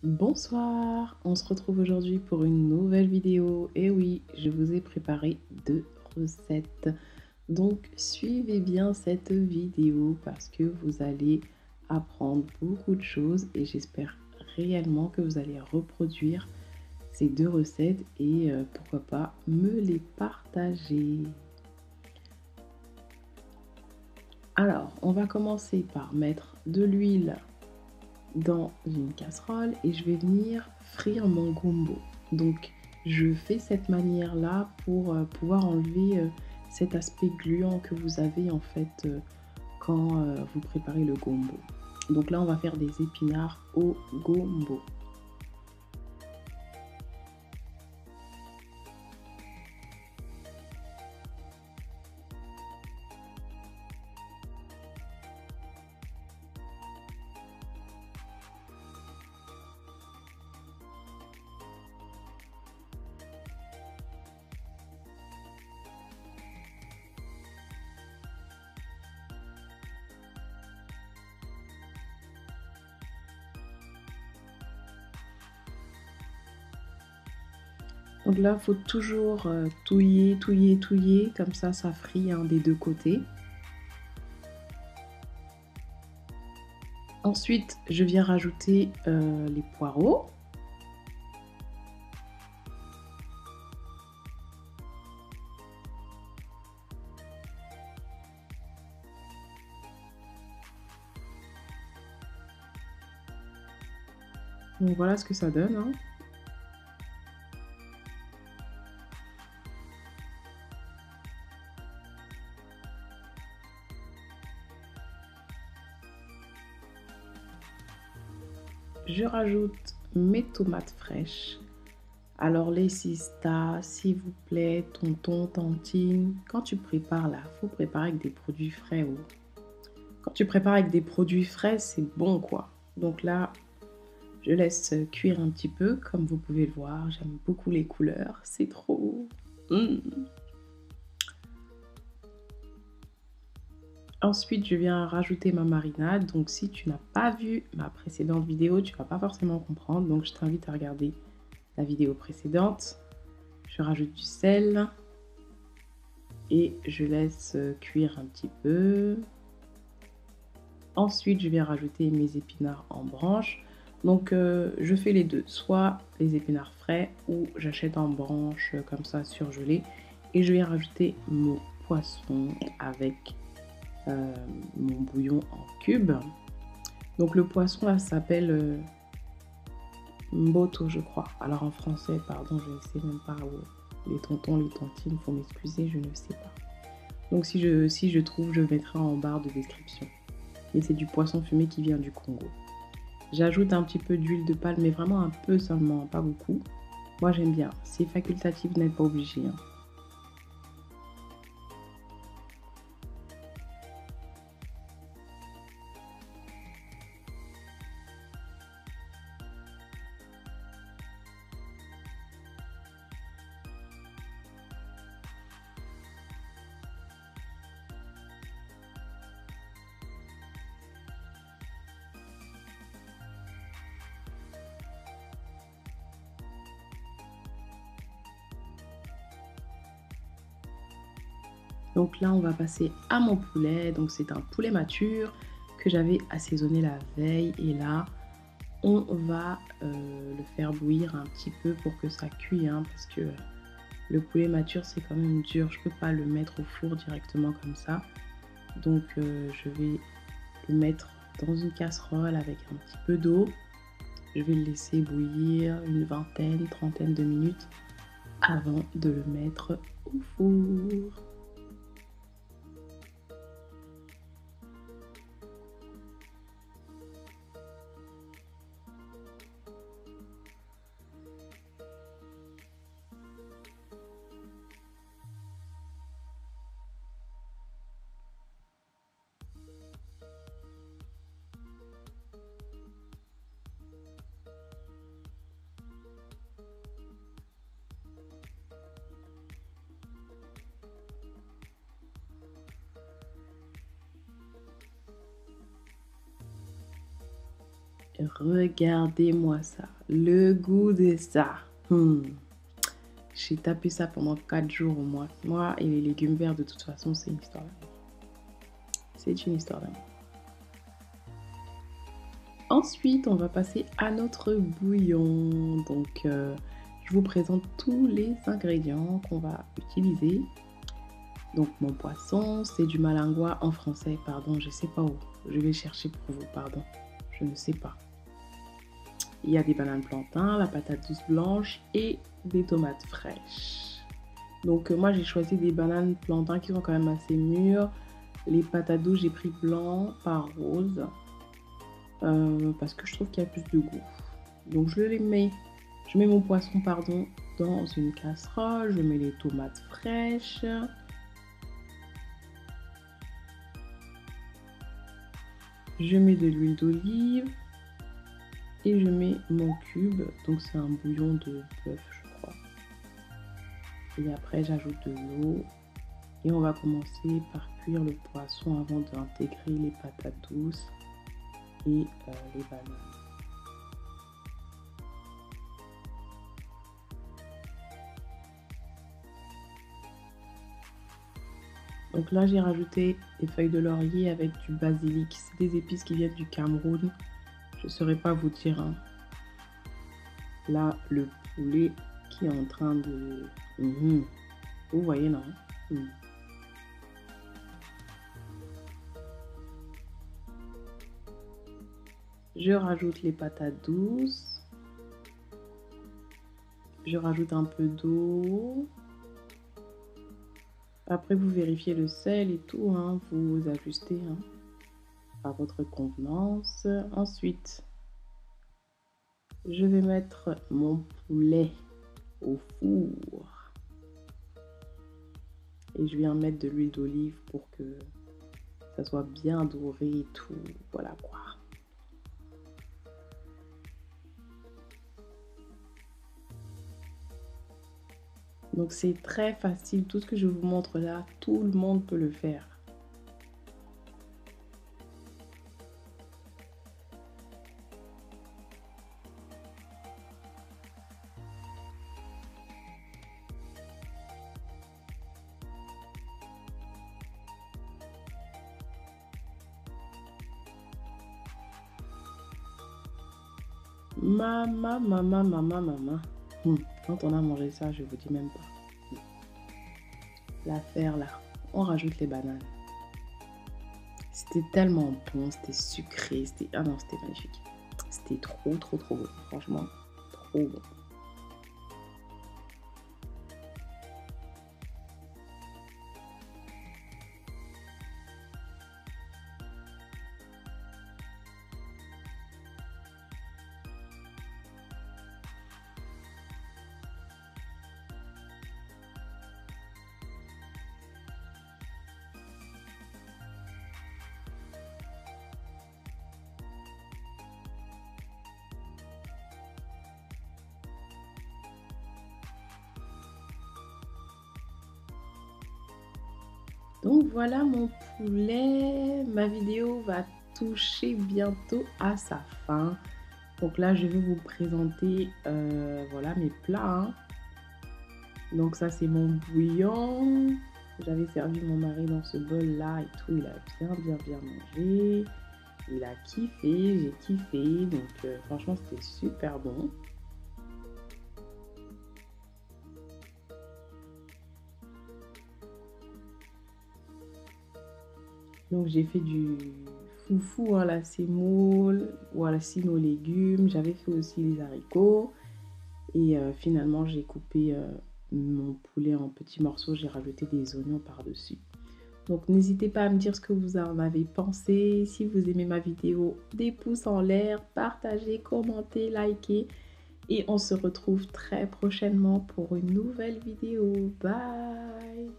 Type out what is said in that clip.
Bonsoir, on se retrouve aujourd'hui pour une nouvelle vidéo. Et oui, je vous ai préparé 2 recettes. Donc suivez bien cette vidéo parce que vous allez apprendre beaucoup de choses et j'espère réellement que vous allez reproduire ces 2 recettes et pourquoi pas me les partager. Alors, on va commencer par mettre de l'huile dans une casserole et je vais venir frire mon gombo. Donc je fais cette manière là pour pouvoir enlever cet aspect gluant que vous avez en fait quand vous préparez le gombo. Donc là on va faire des épinards au gombo. Donc là, il faut toujours touiller, touiller, touiller, comme ça frit des deux côtés. Ensuite, je viens rajouter les poireaux. Donc voilà ce que ça donne, hein. Je rajoute mes tomates fraîches. Alors les sistas, s'il vous plaît, tonton, tantine, quand tu prépares là, faut préparer avec des produits frais. Oh. Quand tu prépares avec des produits frais, c'est bon quoi. Donc là, je laisse cuire un petit peu, comme vous pouvez le voir. J'aime beaucoup les couleurs, c'est trop. Ensuite, je viens rajouter ma marinade. Donc, si tu n'as pas vu ma précédente vidéo, tu vas pas forcément comprendre. Donc, je t'invite à regarder la vidéo précédente. Je rajoute du sel et je laisse cuire un petit peu. Ensuite, je viens rajouter mes épinards en branches. Donc, je fais les deux, soit les épinards frais ou j'achète en branches comme ça surgelés. Et je viens rajouter mon poisson avec mon bouillon en cubes. Donc le poisson là s'appelle mboto je crois. Alors en français, pardon, je ne sais même pas où les tontons, les tantines, faut m'excuser, je ne sais pas. Donc si je trouve, je mettrai en barre de description. Et c'est du poisson fumé qui vient du Congo. J'ajoute un petit peu d'huile de palme, mais vraiment un peu seulement, pas beaucoup. Moi j'aime bien, c'est facultatif, vous n'êtes pas obligé, hein. Donc là, on va passer à mon poulet. Donc c'est un poulet mature que j'avais assaisonné la veille. Et là, on va le faire bouillir un petit peu pour que ça cuise. Hein, parce que le poulet mature, c'est quand même dur. Je ne peux pas le mettre au four directement comme ça. Donc je vais le mettre dans une casserole avec un petit peu d'eau. Je vais le laisser bouillir une vingtaine, trentaine de minutes avant de le mettre au four. Regardez-moi ça. Le goût de ça. J'ai tapé ça pendant 4 jours au moins. Moi et les légumes verts, de toute façon, c'est une histoire d'amour. C'est une histoire d'amour. Ensuite, on va passer à notre bouillon. Donc, je vous présente tous les ingrédients qu'on va utiliser. Donc, mon poisson, c'est du malingua en français. Pardon, je ne sais pas où. Je vais chercher pour vous, pardon. Je ne sais pas. Il y a des bananes plantains, la patate douce blanche et des tomates fraîches. Donc, moi, j'ai choisi des bananes plantains qui sont quand même assez mûres. Les patates douces, j'ai pris blanc par rose. Parce que je trouve qu'il y a plus de goût. Donc je mets mon poisson dans une casserole, je mets les tomates fraîches. Je mets de l'huile d'olive et je mets mon cube, donc c'est un bouillon de bœuf je crois. Et après j'ajoute de l'eau et on va commencer par cuire le poisson avant d'intégrer les patates douces et les bananes. Donc là j'ai rajouté des feuilles de laurier avec du basilic. C'est des épices qui viennent du Cameroun. Je ne saurais pas vous dire. Hein. Là le poulet qui est en train de... Vous voyez non? Je rajoute les patates douces. Je rajoute un peu d'eau. Après, vous vérifiez le sel et tout. Hein, vous ajustez à votre convenance. Ensuite, je vais mettre mon poulet au four. Et je viens mettre de l'huile d'olive pour que ça soit bien doré et tout. Voilà quoi. Donc c'est très facile, tout ce que je vous montre là, tout le monde peut le faire. Maman. Quand on a mangé ça, je vous dis même pas. L'affaire là, on rajoute les bananes. C'était tellement bon, c'était sucré, c'était... Ah non, c'était magnifique. C'était trop bon, franchement, trop bon. Donc voilà mon poulet, ma vidéo va toucher bientôt à sa fin. Donc là je vais vous présenter voilà mes plats. Hein. Donc ça c'est mon bouillon. J'avais servi mon mari dans ce bol là et tout, il a bien mangé. Il a kiffé, j'ai kiffé, donc franchement c'était super bon. Donc j'ai fait du foufou à la semoule ou à la cime aux légumes. J'avais fait aussi les haricots. Et finalement j'ai coupé mon poulet en petits morceaux. J'ai rajouté des oignons par-dessus. Donc n'hésitez pas à me dire ce que vous en avez pensé. Si vous aimez ma vidéo, des pouces en l'air, partagez, commentez, likez. Et on se retrouve très prochainement pour une nouvelle vidéo. Bye!